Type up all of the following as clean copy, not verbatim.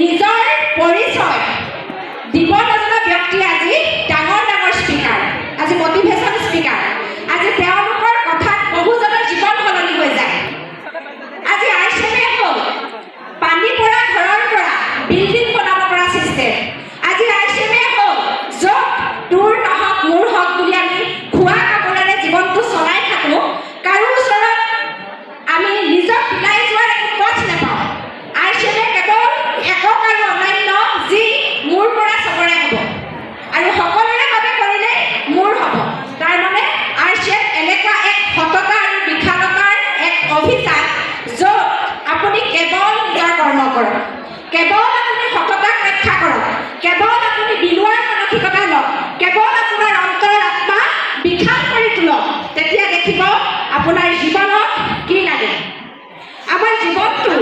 নিজৰ পৰিচয় দিব নজনা ব্যক্তি আজি ডাঙৰ ডাঙৰ স্পীকাৰ, আজি মটিভেশ্যন স্পীকাৰ, আজি তেওঁলোকৰ কথাত বহুজনৰ জীৱন সলনি হৈ যায়। আজি আইচেমে হ'ল পানী পৰা ঘৰৰ পৰা বিল্ডিং বনাব পৰা চিষ্টেম। আজি আইচেমে হ'ল য'ত তোৰ নহওক মোৰ হওক বুলি আমি খোৱা কাপোৰেৰে জীৱনটো চলাই থাকোঁ, কাৰো ওচৰত আমি নিজক বিলাই যোৱাৰ একো পথ নাপাওঁ। আইচেমে কেৱল একক আৰু অনন্য, যি মোৰ পৰা চবৰে হ'ব আৰু সকলোৰে বাবে কৰিলে মোৰ হ'ব। তাৰমানে আইচেম এনেকুৱা এক সততা আৰু বিশালতাৰ এক অভিযান য'ত আপুনি কেৱল নিজৰ কৰ্ম কৰক, কেৱল আপুনি সততাক ৰক্ষা কৰক, কেৱল আপুনি বিলোৱাৰ মানসিকতা লওক, কেৱল আপোনাৰ অন্তৰ আত্মা বিশাল কৰি তোলক, তেতিয়া দেখিব আপোনাৰ জীৱনত কি লাগে। আমাৰ জীৱনটো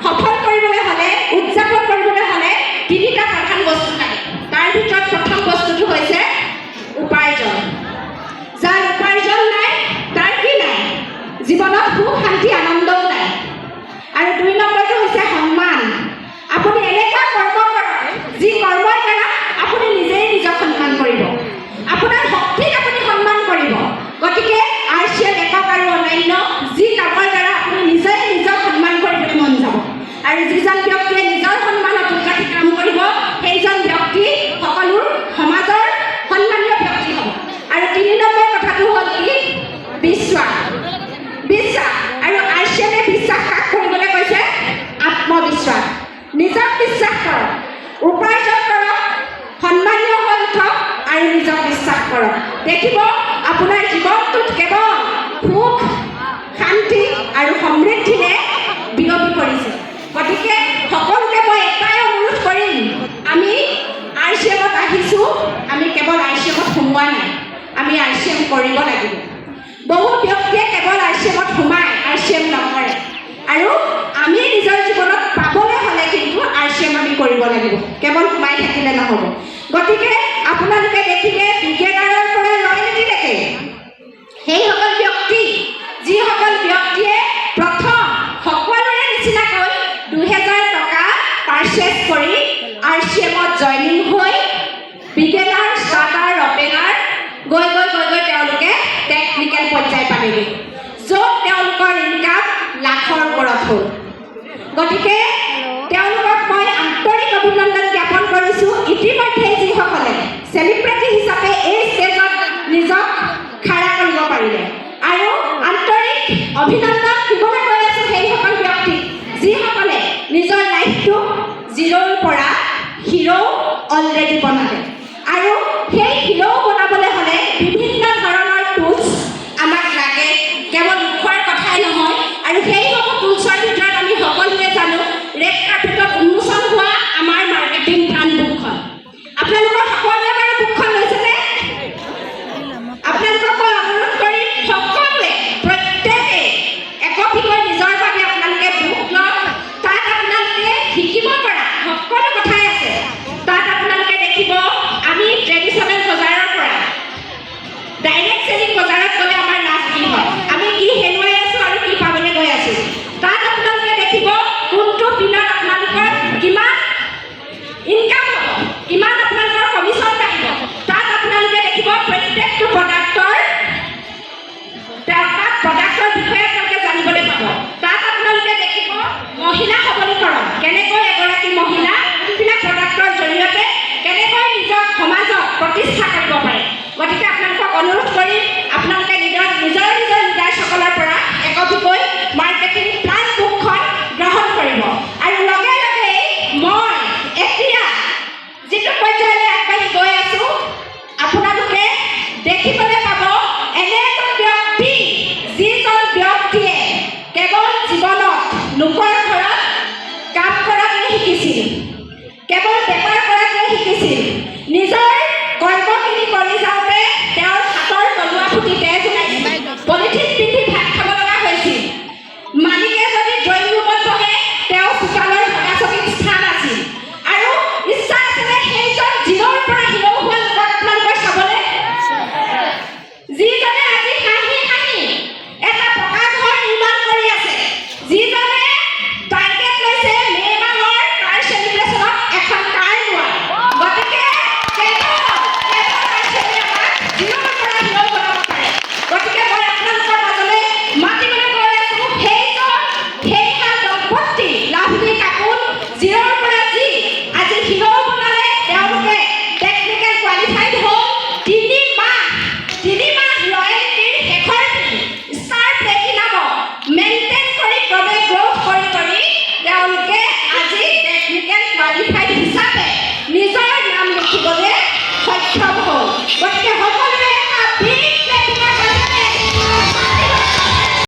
সফল কৰিবলৈ হ'লে, উদযাপন কৰিবলৈ হ'লে তিনিটা প্ৰধান বস্তু লাগে। তাৰ ভিতৰত প্ৰথম বস্তুটো হৈছে উপাৰ্জন। যাৰ উপাৰ্জন নাই তাৰ কি নাই? জীৱনত সুখ শান্তি আনন্দও নাই। আৰু ২ নম্বৰটো হৈছে সন্মান। আপুনি এনেকুৱা কৰ্ম কৰক যি কৰ্মৰ দ্বাৰা আপুনি নিজেই নিজক সন্মান কৰিব, আপোনাৰ শক্তিক আপুনি সন্মান কৰিব। গতিকে আইচিএম একক আৰু অনন্য, যি কামৰ দ্বাৰা আপুনি নিজেই নিজক সন্মান কৰিবলৈ মন যাব। আৰু যিজন ব্যক্তিয়ে নিজৰ সন্মানত ৰাখি কাম কৰিব, সেইজন ব্যক্তি সকলো সমাজৰ সন্মানীয় ব্যক্তি হ'ব। আৰু ৩ নম্বৰ কথাটো হ'ল কি? বিশ্বাস। বিশ্বাস আৰু আইচিএমে বিশ্বাস কাক কৰিবলৈ কৈছে? আত্মবিশ্বাস। নিজক বিশ্বাস কৰক, উপাৰ্জন কৰক, সন্মানীয় হৈ উঠক আৰু নিজক বিশ্বাস কৰক। দেখিব আপোনাৰ জীৱনটোত কেৱল সুখ শান্তি আৰু সমৃদ্ধিৰে বিয়পি পৰিছে। গতিকে সকলোকে মই এটাই অনুৰোধ কৰিম, আমি আইচিএমত আহিছোঁ, আমি কেৱল আইচিএমত সোমোৱা নাই, আমি আইচিএম কৰিব লাগিব। বহু ব্যক্তিয়ে কেৱল আইচিএমত সোমায়, আইচিএম নকৰে। আৰু আমি নিজৰ জীৱনত পাবলৈ হ'লে কিন্তু আইচিএম আমি কৰিব লাগিব, কেৱল সোমাই থাকিলে নহ'ব। গতিকে আপোনালোকে দেখিলে বিজ্ঞানৰ পৰা ৰয়্যালিটিলৈকে সেইসকল ব্যক্তি, যিসকল ব্যক্তিয়ে প্ৰথম সকলোৰে নিচিনাকৈ ২০০০ টকা পাৰ্চেছ কৰি আইচিএমত জইনিং হৈ বিগেনাৰ, ষ্টাৰ্টাৰ, অপেনাৰ গৈ গৈ গৈ গৈ তেওঁলোকে টেকনিকেল পৰ্যায় পালেগৈ, য'ত তেওঁলোকৰ ইনকাম লাখৰ ওপৰত হ'ল। গতিকে তেওঁলোকক মই আন্তৰিক অভিনন্দন জ্ঞাপন কৰিছোঁ। ইতিমধ্যে যিসকলে চেলিব্ৰিটি হিচাপে এই ষ্টেজত নিজক খাৰা কৰিব পাৰিলে, আৰু আন্তৰিক অভিনন্দন দিবলৈ গৈ আছোঁ সেইসকল ব্যক্তিক যিসকলে নিজৰ লাইফটো জিৰ'ৰ পৰা হিৰ' অলৰেডি বনালে। আৰু সেই হিৰ' বনাবলৈ হ'লে বিভিন্ন ধৰণৰ টুলছ আমাক লাগে, কেৱল মুখৰ কথাই নহয়। আৰু সেইসমূহ টুলছৰ ভিতৰত আমি সকলোৱে জানো ৰেড কাৰ্পেটত উন্মোচন হোৱা আমাৰ মাৰ্কেটিং প্লান বুকখন। আপোনালোকৰ সকলোৱে বাৰু বুকখন লৈছেনে? আপোনালোকক মই অনুৰোধ কৰিম, সকলোৱে প্ৰত্যেকে একপিকৈ নিজৰ বাবে আপোনালোকে বুক লওক। তাত আপোনালোকে শিকিব পৰা সকলো কথাই আছে। তাত আপোনালোকে দেখিব আমি ট্ৰেডিশ্যনেল বজাৰৰ পৰা ডাইৰেক্ট চেলিং বজাৰত গ'লে আমাৰ লাভ কি হয়, আমি কি হেৰুৱাই আছোঁ আৰু কি পাবলৈ গৈ আছোঁ। তাত আপোনালোকে দেখিব কোনটো পিনত আপোনালোকৰ কিমান ইনকাম হ'ব, কিমান আপোনালোকৰ কমিশ্যন বাঢ়িব। তাত আপোনালোকে দেখিব প্ৰত্যেকটো প্ৰডাক্টৰ বিষয়ে আপোনালোকে জানিবলৈ পাব। তাত আপোনালোকে দেখিব মহিলা সবলীকৰণ, কেনেকৈ এগৰাকী মহিলা বিভিন্ন প্ৰডাক্টৰ জৰিয়তে কেনেকৈ নিজক সমাজত প্ৰতিষ্ঠা কৰিব পাৰে। গতিকে আপোনালোকক অনুৰোধ কৰিম, আপোনালোকে নিজৰ লিডাৰসকলৰ পৰা একপিকৈ মাৰ্কেটিং প্লান বুকখন গ্ৰহণ কৰিব। আৰু লগে লগে মই কোৱালিফাইড হ'ল 3 মাহ লয়েলটিৰ শেষৰ ষ্টাৰ প্লেটিনামক মেইনটেইন কৰি ক্ৰমে গ্ৰ'থ কৰি তেওঁলোকে আজি টেকনিকেল কোৱালিফাইড হিচাপে নিজৰ নাম লিখিবলৈ সক্ষম হ'ল। গতিকে